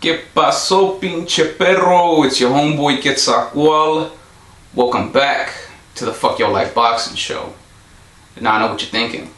¿Qué pasó, pinche perro? It's your homeboy Quetzakual. Welcome back to the Fuck Your Life Boxing Show. Now I know what you're thinking.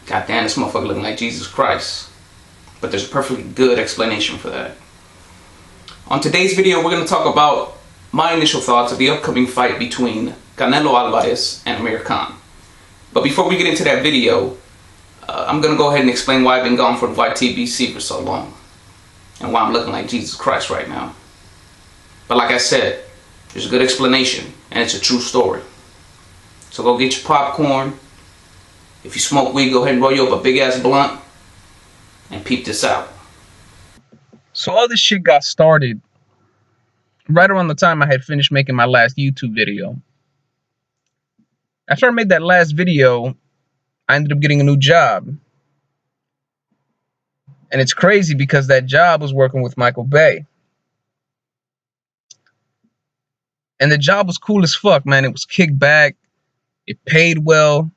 God damn, this motherfucker looking like Jesus Christ. But there's a perfectly good explanation for that. On today's video, we're going to talk about my initial thoughts of the upcoming fight between Canelo Alvarez and Amir. But before we get into that video, I'm going to go ahead and explain why I've been gone from YTBC for so long. And why I'm looking like Jesus Christ right now. But like I said, there's a good explanation, and it's a true story. So go get your popcorn. If you smoke weed, go ahead and roll you up a big ass blunt and peep this out. So all this shit got started right around the time I had finished making my last YouTube video. After I made that last video, I ended up getting a new job. And it's crazy because that job was working with Michael Bay. And the job was cool as fuck, man. It was kicked back. It paid well.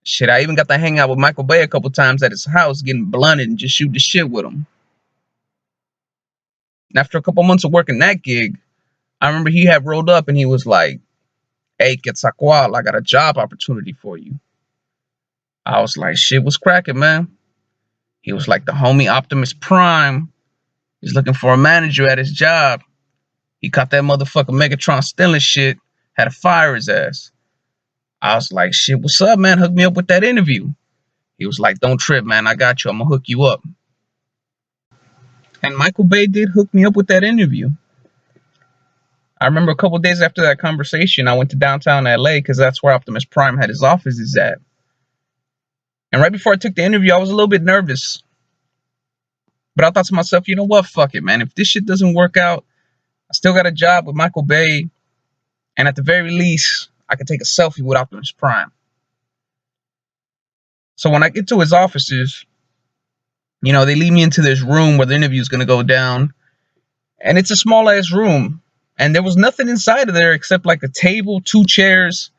Shit, I even got to hang out with Michael Bay a couple times at his house, getting blunted and just shoot the shit with him. And after a couple months of working that gig, I remember he had rolled up and he was like, "Hey, Quetzakual, I got a job opportunity for you." I was like, "Shit, what's cracking, man?" He was like, "The homie Optimus Prime is looking for a manager at his job. He caught that motherfucker Megatron stealing shit, had to fire his ass." I was like, "Shit, what's up, man? Hook me up with that interview." He was like, "Don't trip, man. I got you. I'm gonna hook you up." And Michael Bay did hook me up with that interview. I remember a couple days after that conversation, I went to downtown LA because that's where Optimus Prime had his offices at. And right before I took the interview, I was a little bit nervous. But I thought to myself, you know what? Fuck it, man. If this shit doesn't work out, I still got a job with Michael Bay. And at the very least, I could take a selfie with Optimus Prime. So when I get to his offices, they lead me into this room where the interview is going to go down. And it's a small ass room. And there was nothing inside of there except like a table, 2 chairs,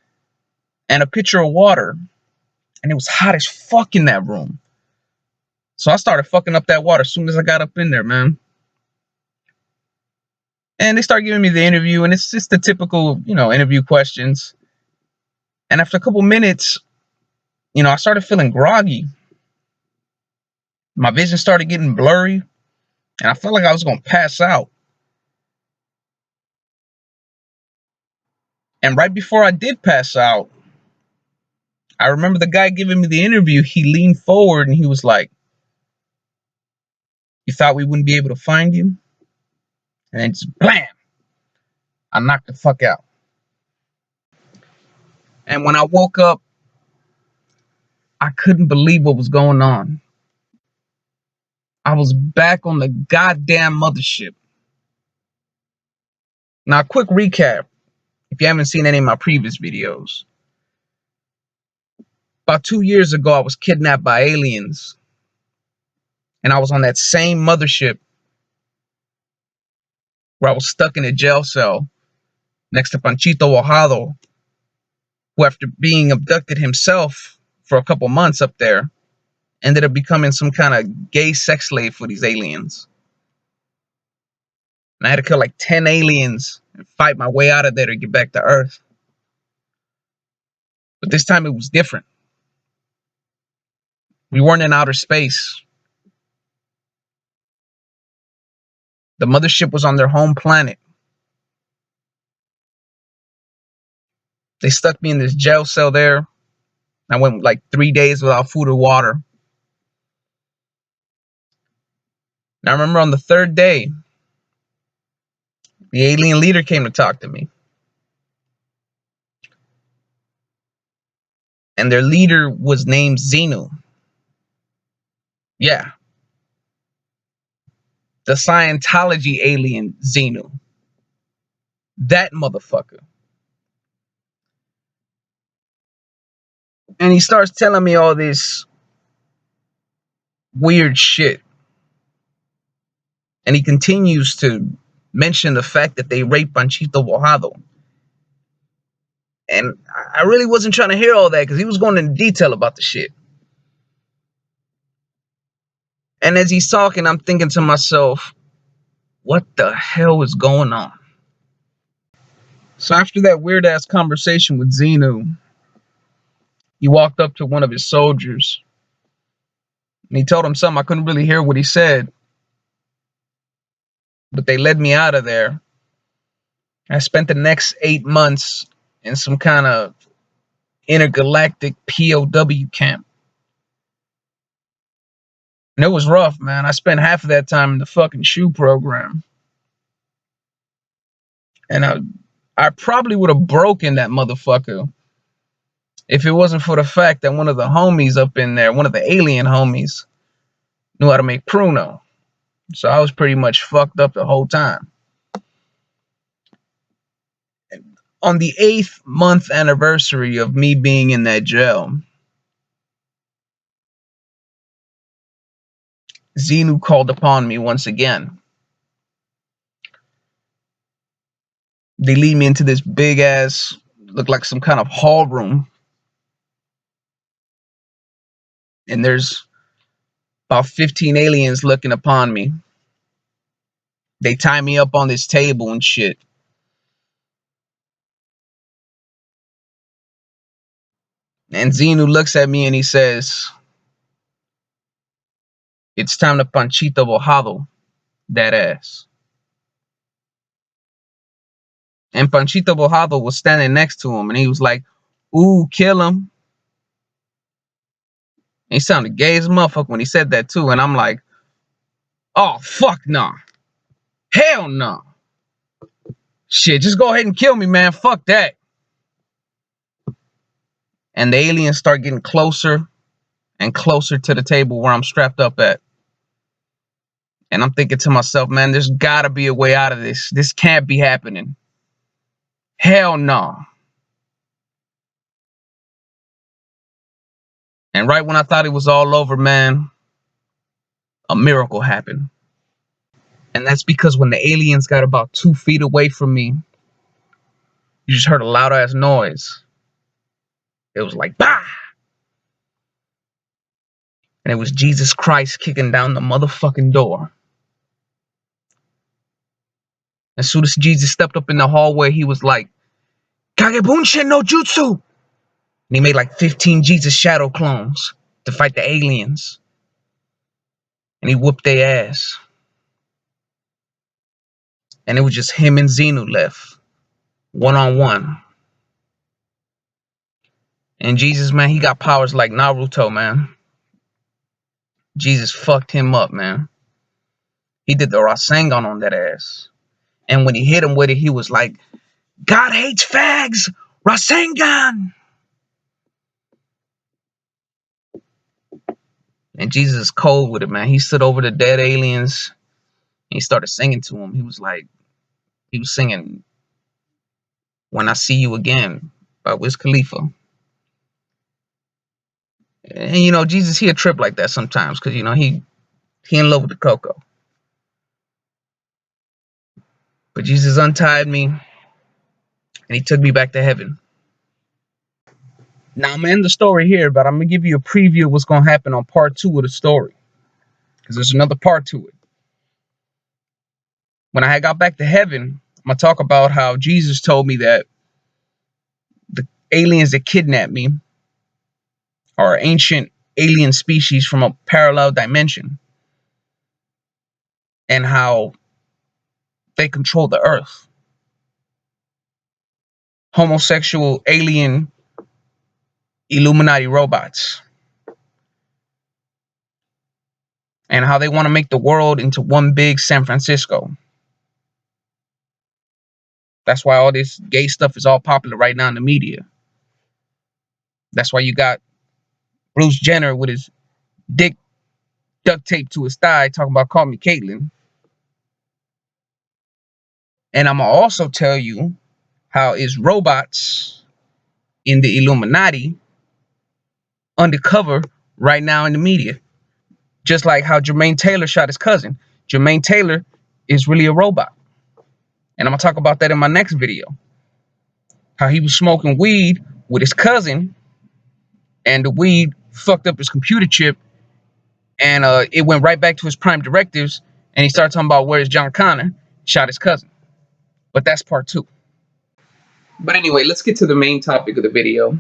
and a pitcher of water. And it was hot as fuck in that room. So I started fucking up that water as soon as I got up in there, man. And they start giving me the interview, and it's just the typical, interview questions. And after a couple minutes, I started feeling groggy. My vision started getting blurry, and I felt like I was going to pass out. And right before I did pass out, I remember the guy giving me the interview, he leaned forward and he was like, "You thought we wouldn't be able to find you?" And then just blam, I knocked the fuck out. And when I woke up, I couldn't believe what was going on. I was back on the goddamn mothership. Now, a quick recap, if you haven't seen any of my previous videos. About 2 years ago, I was kidnapped by aliens. And I was on that same mothership where I was stuck in a jail cell next to Panchito Wajado, who, after being abducted himself for a couple months up there, ended up becoming some kind of gay sex slave for these aliens. And I had to kill like 10 aliens and fight my way out of there to get back to Earth. But this time it was different. We weren't in outer space. The mothership was on their home planet. They stuck me in this jail cell there. I went like 3 days without food or water. Now I remember on the 3rd day, the alien leader came to talk to me. And their leader was named Xenu. Yeah. The Scientology alien Xenu. That motherfucker. And he starts telling me all this weird shit. And he continues to mention the fact that they raped Panchito Wajado. And I really wasn't trying to hear all that because he was going into detail about the shit. And as he's talking, I'm thinking to myself, what the hell is going on? So after that weird ass conversation with Xenu, he walked up to one of his soldiers and he told him something. I couldn't really hear what he said, but they led me out of there. I spent the next 8 months in some kind of intergalactic POW camp. And it was rough, man. I spent half of that time in the fucking SHU program. And I probably would have broken that motherfucker if it wasn't for the fact that one of the homies up in there, one of the alien homies, knew how to make pruno. So I was pretty much fucked up the whole time. On the 8th month anniversary of me being in that jail, Xenu called upon me once again. They lead me into this big ass, look like some kind of hall room. And there's about 15 aliens looking upon me. They tie me up on this table and shit. And Xenu looks at me and he says, it's time to Panchito Bojado that ass. And Panchito Bojado was standing next to him and he was like, ooh, kill him. And he sounded gay as a motherfucker when he said that too. And I'm like, oh, fuck nah. Hell no. Shit, just go ahead and kill me, man. Fuck that. And the aliens start getting closer and closer to the table where I'm strapped up at. And I'm thinking to myself, man, there's gotta be a way out of this. This can't be happening. Hell no. And right when I thought it was all over, man, a miracle happened. And that's because when the aliens got about 2 feet away from me, you just heard a loud ass noise. It was like, bah! And it was Jesus Christ kicking down the motherfucking door. As soon as Jesus stepped up in the hallway, he was like, Kagebunshin no Jutsu! And he made like 15 Jesus shadow clones to fight the aliens. And he whooped their ass. And it was just him and Xenu left. One-on-one. And Jesus, man, he got powers like Naruto, man. Jesus fucked him up, man. He did the Rasengan on that ass. And when he hit him with it, he was like, God hates fags! Rasengan! And Jesus is cold with it, man. He stood over the dead aliens and he started singing to them. He was singing When I See You Again by Wiz Khalifa. And you know, Jesus, he a trip like that sometimes, because you know, he in love with the cocoa. But Jesus untied me and he took me back to heaven. Now I'm gonna end the story here, but I'm gonna give you a preview of what's gonna happen on part 2 of the story. Because there's another part to it. When I got back to heaven, I'm gonna talk about how Jesus told me that the aliens that kidnapped me are ancient alien species from a parallel dimension. And how they control the earth. Homosexual alien Illuminati robots. And how they want to make the world into one big San Francisco. That's why all this gay stuff is all popular right now in the media. That's why you got Bruce Jenner with his dick duct taped to his thigh talking about call me Caitlyn. And I'm going to also tell you how is robots in the Illuminati undercover right now in the media. Just like how Jermaine Taylor shot his cousin. Jermaine Taylor is really a robot. And I'm going to talk about that in my next video. How he was smoking weed with his cousin. And the weed fucked up his computer chip. And it went right back to his prime directives, and he started talking about where's John Connor shot his cousin. But that's part two. But anyway, let's get to the main topic of the video.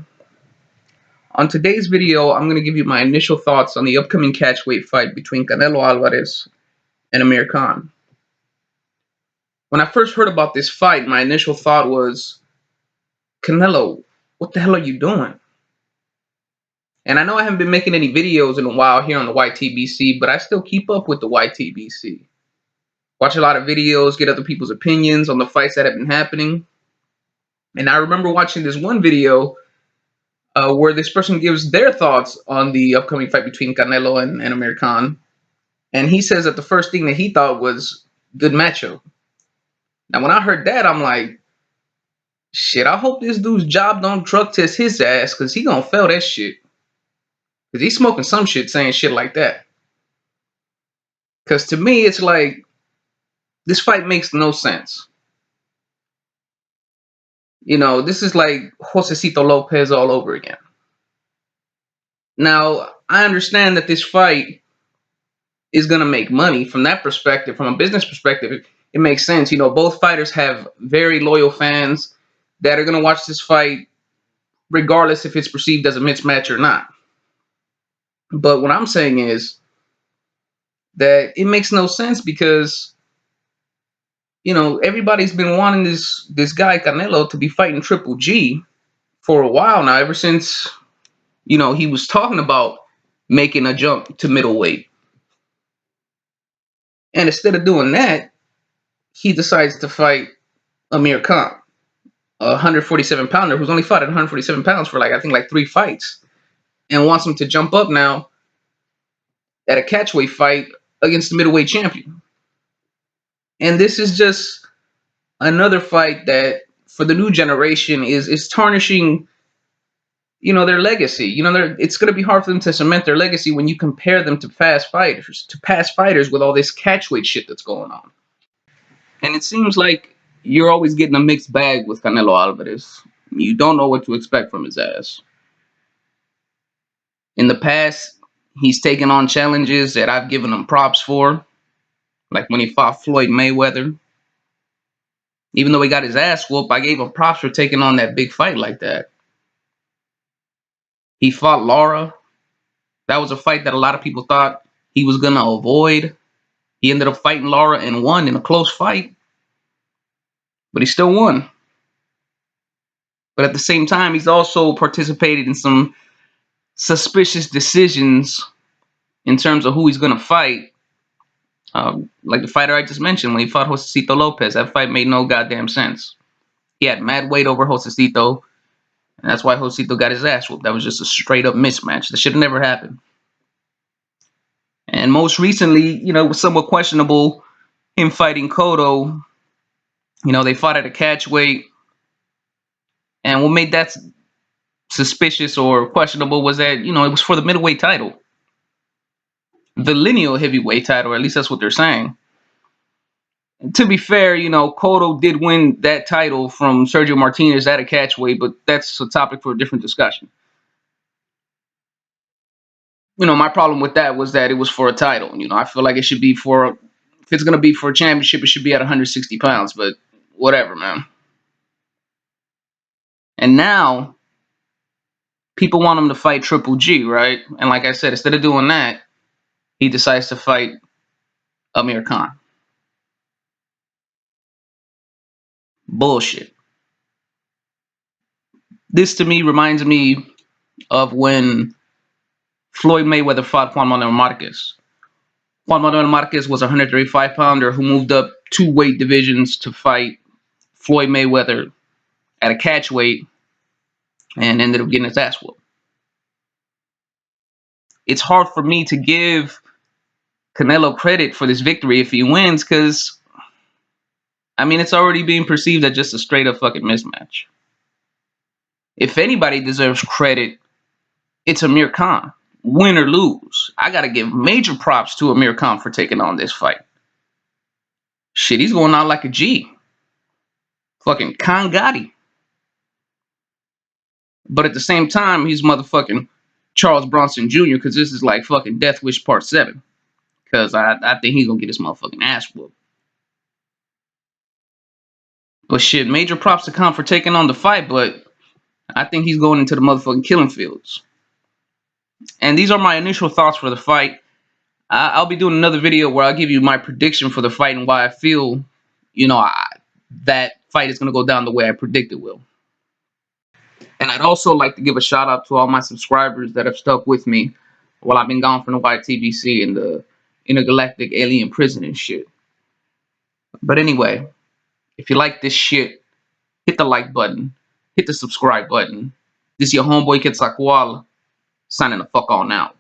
On today's video, I'm going to give you my initial thoughts on the upcoming catchweight fight between Canelo Alvarez and Amir Khan. When I first heard about this fight, my initial thought was, Canelo, what the hell are you doing? And I know I haven't been making any videos in a while here on the YTBC, but I still keep up with the YTBC. Watch a lot of videos, get other people's opinions on the fights that have been happening. And I remember watching this one video where this person gives their thoughts on the upcoming fight between Canelo and Amir Khan. And he says that the first thing that he thought was good matchup. Now, when I heard that, I'm like, shit, I hope this dude's job don't drug test his ass, because he gonna fail that shit. Because he's smoking some shit saying shit like that. Because to me, it's like, this fight makes no sense. You know, this is like Josecito Lopez all over again. Now, I understand that this fight is going to make money from that perspective. From a business perspective, it makes sense. You know, both fighters have very loyal fans that are going to watch this fight regardless if it's perceived as a mismatch or not. But what I'm saying is that it makes no sense because, you know, everybody's been wanting this guy Canelo to be fighting Triple G for a while now, ever since, you know, he was talking about making a jump to middleweight. And instead of doing that, he decides to fight Amir Khan, a 147 pounder who's only fought at 147 pounds for I think 3 fights, and wants him to jump up now at a catchweight fight against the middleweight champion. And this is just another fight that, for the new generation, is tarnishing, you know, their legacy. You know, it's going to be hard for them to cement their legacy when you compare them to past fighters with all this catchweight shit that's going on. And it seems like you're always getting a mixed bag with Canelo Alvarez. You don't know what to expect from his ass. In the past, he's taken on challenges that I've given him props for, like when he fought Floyd Mayweather. Even though he got his ass whooped, I gave him props for taking on that big fight like that. He fought Lara. That was a fight that a lot of people thought he was going to avoid. He ended up fighting Lara and won in a close fight. But he still won. But at the same time, he's also participated in some suspicious decisions in terms of who he's going to fight. Like the fighter I just mentioned, when he fought Josecito Lopez, that fight made no goddamn sense. He had mad weight over Josecito, and that's why Josecito got his ass whooped. That was just a straight up mismatch. That should have never happened. And most recently, you know, it was somewhat questionable him fighting Cotto. You know, they fought at a catch weight. And what made that suspicious or questionable was that, you know, it was for the middleweight title. The lineal heavyweight title, or at least that's what they're saying. To be fair, you know, Cotto did win that title from Sergio Martinez at a catchweight, but that's a topic for a different discussion. You know, my problem with that was that it was for a title. You know, I feel like it should be for, if it's going to be for a championship, it should be at 160 pounds, but whatever, man. And now, people want him to fight Triple G, right? And like I said, instead of doing that, he decides to fight Amir Khan. Bullshit. This to me reminds me of when Floyd Mayweather fought Juan Manuel Marquez. Juan Manuel Marquez was a 135 pounder who moved up 2 weight divisions to fight Floyd Mayweather at a catch weight and ended up getting his ass whooped. It's hard for me to give Canelo credit for this victory if he wins, because, I mean, it's already being perceived as just a straight up fucking mismatch. If anybody deserves credit, it's Amir Khan. Win or lose, I gotta give major props to Amir Khan for taking on this fight. Shit, he's going out like a G. Fucking Khan Gotti. But at the same time, he's motherfucking Charles Bronson Jr. because this is like fucking Death Wish Part 7. Because I think he's gonna get his motherfucking ass whooped. But shit, major props to Khan for taking on the fight, but I think he's going into the motherfucking killing fields. And these are my initial thoughts for the fight. I'll be doing another video where I'll give you my prediction for the fight and why I feel, that fight is going to go down the way I predict it will. And I'd also like to give a shout out to all my subscribers that have stuck with me while I've been gone from the YTBC and the intergalactic alien prison and shit. But anyway, if you like this shit, hit the like button, hit the subscribe button. This your homeboy Quetzakual signing the fuck on out.